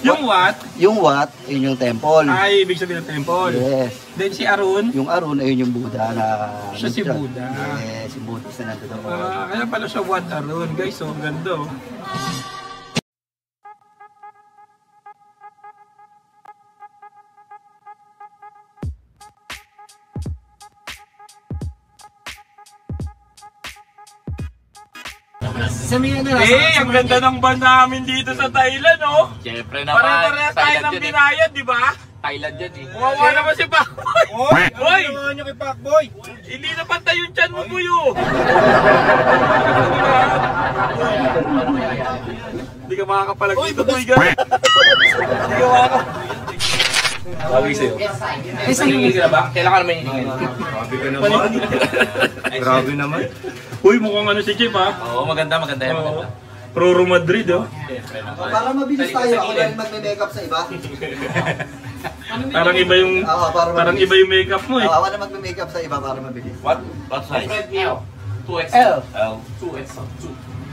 Yung what? Yung what, yun yung temple. Ay, ibig sabihin ng temple. Yes. Then si Arun? Yung Arun, ayun yung Buddha na... Siya si Buddha. Yes, yung Buddhist na nandun. Kaya pala siya what Arun. Guys, so ganda oh. Ang ganda ng bar namin dito sa Thailand, oh. Siyempre naman. Pare-pareha tayo ng binayad, di ba? Thailand yan eh. Wawa naman si Pacboy. Boy! Ano nyo kay Pacboy? Hindi na pantay yung tiyan mo, Buyo. Hindi ka makakapalag dito, Buyo. Hindi ka makakapalag. Sabi sa'yo. Ay, sa'yo ka na ba? Kailan ka naman yung hingin? Grabe ka naman. Grabe naman. Uy, mukhang ano si Chip, ha? Oo, maganda yan. Maganda. Pro Madrid, oh. Para mabilis tayo, ako lang magme-makeup sa iba. Parang iba yung makeup mo, eh. Ako na magme-makeup sa iba para mabilis. What size? L. 2XL. L. 2XL.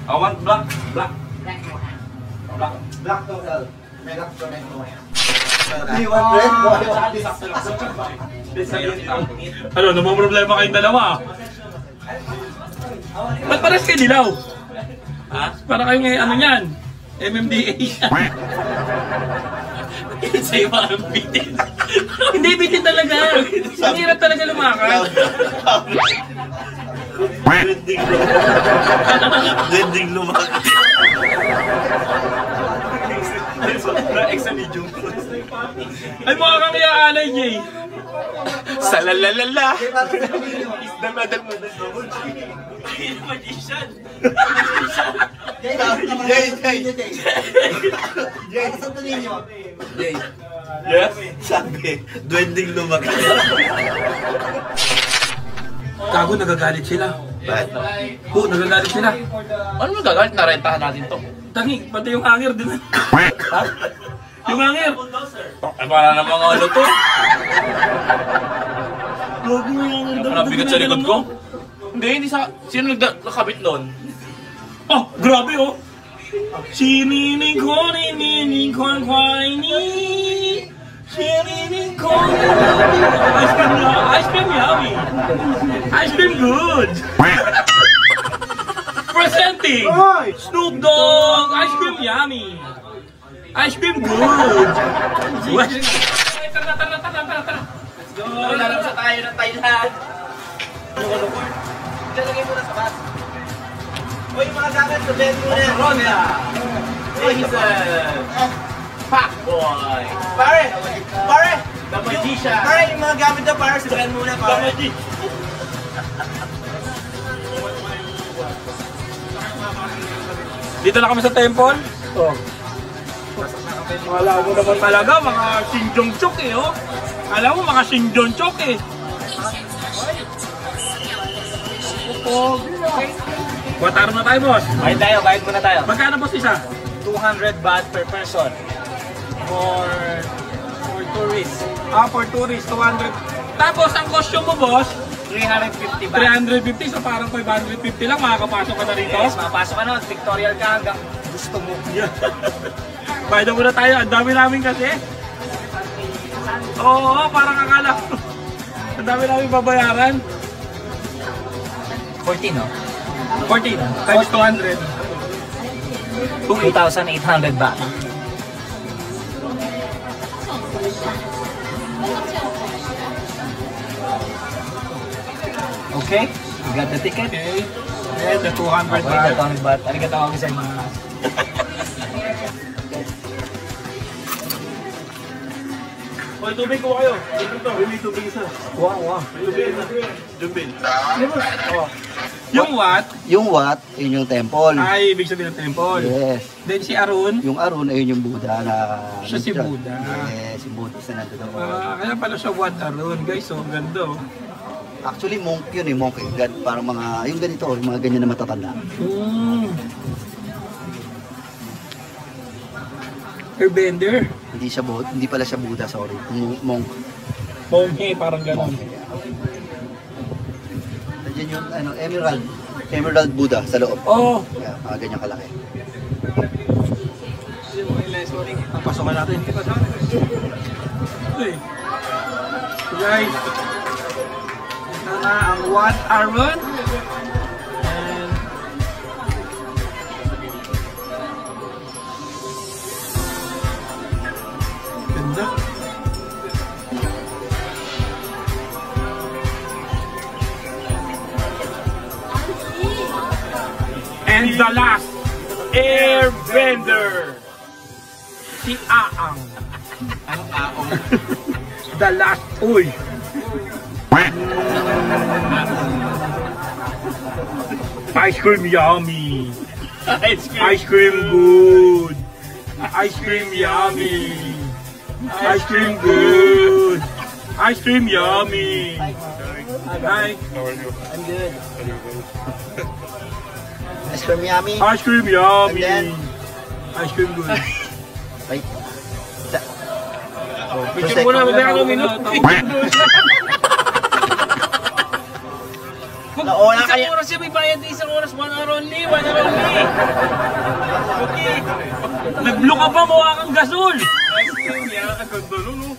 I want black. Black. Black to L. Makeup to next to Ano, problema kayong dalawa? Ba't pares kayo dilaw? Ha? Para kayong ano yan? MMDA. Sa'yo parang bitin. Hindi bitin talaga. Ang hirap talaga lumakad. Blending lumakad. Extra medium. Ay, mukha kang iaalay, Jay. Salalalala. Isdal. Magician. Jay, saan to ninyo? Jay. Yes? Sabi, blending lumakad. Gago, nagagalit sila. Bakit? Oo, nagagalit sila. Ano magagalit? Narentahan natin to. Tangi, pati yung hanger din. Ha? Yung hanger. Ay, para na mga ano to. Gago yung hanger daw. Nabigat sa likod ko. Hindi sa... Sino nakabit nun? Oh, grabe oh. Sinini ko, nini ko, kwaini. Sinini ko, ice cream yummy. Ice cream good. Presenting Snoop Dogg, ice cream yummy. Ice cream good. Tara. Lalabas sa tayo ng Thailand. Lalagay mo na sa bus. Uy, mga gamit, sabihin mo na. Ronda. Jason. Pacboy. Pare! The Magician. Pare, yung mga gamit na pare, sabihin mo na pare. Dito na kami sa temple. Oh. Wala mo naman talaga mga Shinjong Chok eh, oh. Alam mo mga Shinjong Chok eh. Kuwataro na tayo, boss. Bayad muna tayo. Magkano, boss, isa? 200 baht per person. For tourists. For tourists, 200. Tapos, ang costume mo, boss? 350 baht. 350, so parang 550 lang, makakapasok ka na rito. Yes, makapasok ka nun. Pictorial ka hanggang gusto mo. Bayad muna tayo, ang dami namin kasi. Oo, parang akala ko. Ang dami namin babayaran. 14, no? 14 times 200. 2,800 baht. Okay, you got the ticket? Okay. And the 200 Okay, baht. 200 baht. Arigatou gozaimasu. Hoy, tubig ko kayo. May tubig isa. Wow. Tubig. Yung what? Yung what, yun yung temple. Ay, ibig sabihin ng temple. Yes. Then si Arun? Yung Arun, ayun yung Buddha na... Siya si Buddha. Yes, yung Buddhist na nandun. Kaya pala siya what Arun. Guys, so ganda oh. Actually, monk yun eh, monk eh. Parang mga, yung ganito, yung mga ganyan na matatanda. Airbender. Hindi pala siya Buddha, sorry. Monk. Monke, parang gano'n. Nandiyan yung Emerald Buddha sa loob. Oh. Kaya, mga ganyan kalaki. Papasokan natin. Okay. So guys, ito na ang 1 hour run. And ganda. And the last airbender, si Aang. Anong aong? The last, uy. Ice cream yummy. Ice cream good. Ice cream yummy. Ice cream good. Ice cream yummy. Hi. I'm good. Ice cream yummy. Ice cream yummy. And then? Ice cream good. Right. Picture muna, mamaya ka minute. Nauna ka Isang oras siya, may bayad na isang oras. 1 hour only, 1 hour only. Okay. Nag-blue ka pa, mukha kang gasol. Ice cream, yeah. Ang ganda, no?